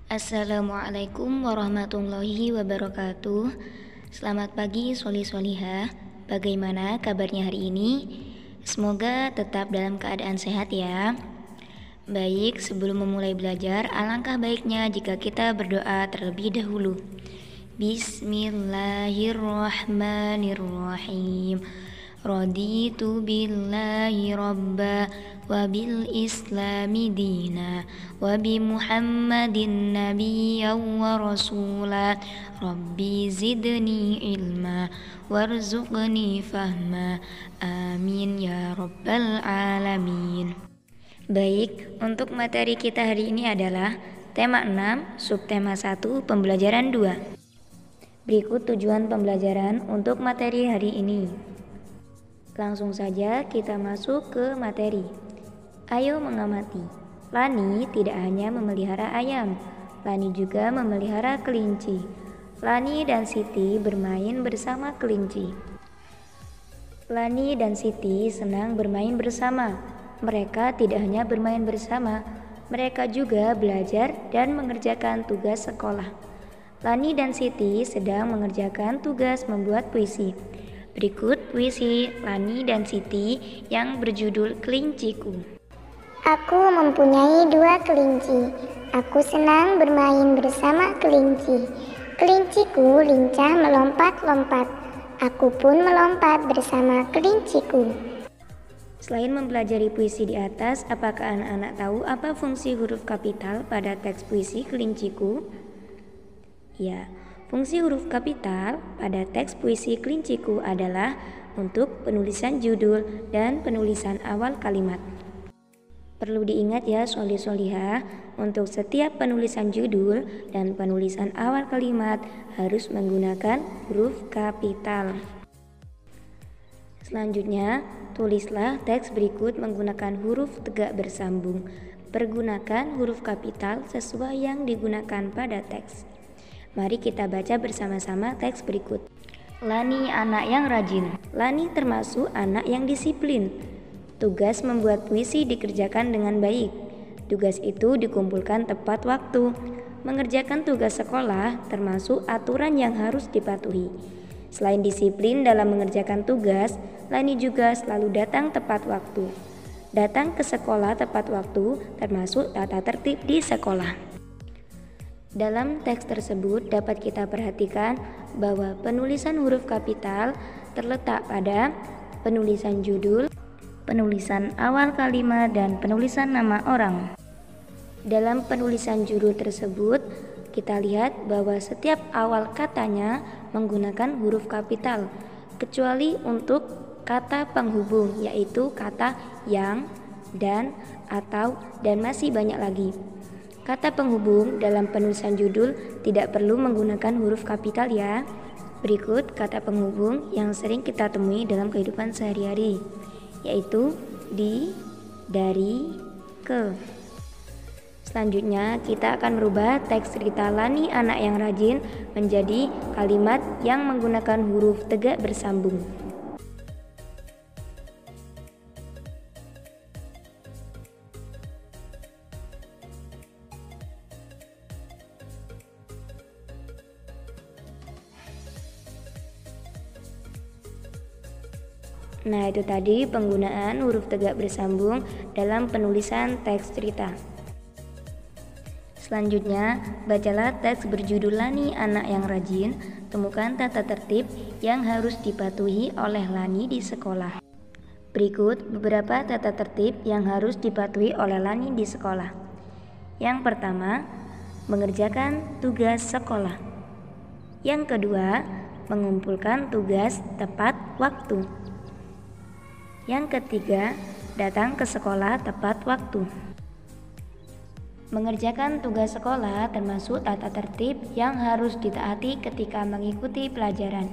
Assalamualaikum warahmatullahi wabarakatuh. Selamat pagi soli-solihah. Bagaimana kabarnya hari ini? Semoga tetap dalam keadaan sehat ya. Baik, sebelum memulai belajar, alangkah baiknya jika kita berdoa terlebih dahulu. Bismillahirrahmanirrahim. Raditu billahi rabba wa bil islami dina wa bi muhammadin nabiyya wa rasula rabbi zidni ilma warzuqni fahma amin ya rabbal alamin. Baik, untuk materi kita hari ini adalah tema 6, subtema 1, pembelajaran 2. Berikut tujuan pembelajaran untuk materi hari ini. Langsung saja kita masuk ke materi. Ayo mengamati. Lani tidak hanya memelihara ayam, Lani juga memelihara kelinci. Lani dan Siti bermain bersama kelinci. Lani dan Siti senang bermain bersama. Mereka tidak hanya bermain bersama, mereka juga belajar dan mengerjakan tugas sekolah. Lani dan Siti sedang mengerjakan tugas membuat puisi. Berikut puisi Lani dan Siti yang berjudul Kelinciku. Aku mempunyai 2 kelinci. Aku senang bermain bersama kelinci. Kelinciku lincah melompat-lompat. Aku pun melompat bersama kelinciku. Selain mempelajari puisi di atas, apakah anak-anak tahu apa fungsi huruf kapital pada teks puisi Kelinciku? Ya. Fungsi huruf kapital pada teks puisi Kelinciku adalah untuk penulisan judul dan penulisan awal kalimat. Perlu diingat ya soli-solihah, untuk setiap penulisan judul dan penulisan awal kalimat harus menggunakan huruf kapital. Selanjutnya, tulislah teks berikut menggunakan huruf tegak bersambung. Pergunakan huruf kapital sesuai yang digunakan pada teks. Mari kita baca bersama-sama teks berikut. Lani anak yang rajin. Lani termasuk anak yang disiplin. Tugas membuat puisi dikerjakan dengan baik. Tugas itu dikumpulkan tepat waktu. Mengerjakan tugas sekolah termasuk aturan yang harus dipatuhi. Selain disiplin dalam mengerjakan tugas, Lani juga selalu datang tepat waktu. Datang ke sekolah tepat waktu termasuk tata tertib di sekolah. Dalam teks tersebut dapat kita perhatikan bahwa penulisan huruf kapital terletak pada penulisan judul, penulisan awal kalimat, dan penulisan nama orang. Dalam penulisan judul tersebut, kita lihat bahwa setiap awal katanya menggunakan huruf kapital, kecuali untuk kata penghubung, yaitu kata yang, dan, atau, dan masih banyak lagi. Kata penghubung dalam penulisan judul tidak perlu menggunakan huruf kapital ya. Berikut kata penghubung yang sering kita temui dalam kehidupan sehari-hari, yaitu di, dari, ke. Selanjutnya kita akan merubah teks cerita Lani anak yang rajin menjadi kalimat yang menggunakan huruf tegak bersambung. Nah, itu tadi penggunaan huruf tegak bersambung dalam penulisan teks cerita. Selanjutnya, bacalah teks berjudul Lani anak yang rajin. Temukan tata tertib yang harus dipatuhi oleh Lani di sekolah. Berikut beberapa tata tertib yang harus dipatuhi oleh Lani di sekolah. Yang pertama, mengerjakan tugas sekolah. Yang kedua, mengumpulkan tugas tepat waktu. Yang ketiga, datang ke sekolah tepat waktu. Mengerjakan tugas sekolah termasuk tata tertib yang harus ditaati ketika mengikuti pelajaran.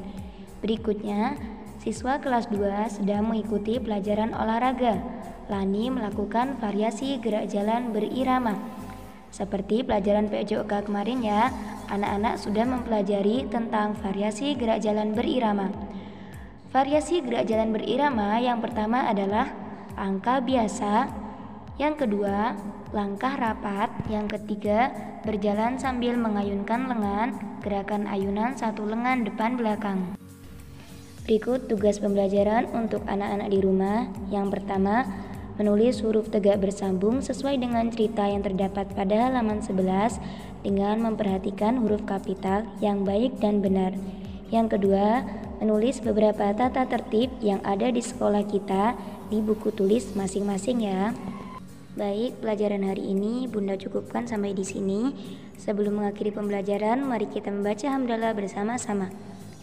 Berikutnya, siswa kelas 2 sedang mengikuti pelajaran olahraga. Lani melakukan variasi gerak jalan berirama. Seperti pelajaran PJOK kemarin ya, anak-anak sudah mempelajari tentang variasi gerak jalan berirama. Variasi gerak jalan berirama yang pertama adalah angka biasa, yang kedua langkah rapat, yang ketiga berjalan sambil mengayunkan lengan, gerakan ayunan satu lengan depan belakang. Berikut tugas pembelajaran untuk anak-anak di rumah. Yang pertama, menulis huruf tegak bersambung sesuai dengan cerita yang terdapat pada halaman 11 dengan memperhatikan huruf kapital yang baik dan benar. Yang kedua, menulis beberapa tata tertib yang ada di sekolah kita di buku tulis masing-masing ya. Baik, pelajaran hari ini Bunda cukupkan sampai di sini. Sebelum mengakhiri pembelajaran, mari kita membaca hamdalah bersama-sama.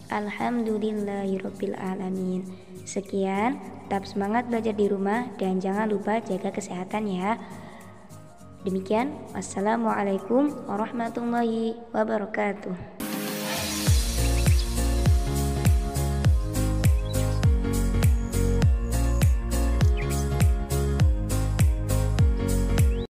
Alhamdulillahirabbil alamin. Sekian, tetap semangat belajar di rumah dan jangan lupa jaga kesehatan ya. Demikian, wassalamualaikum warahmatullahi wabarakatuh.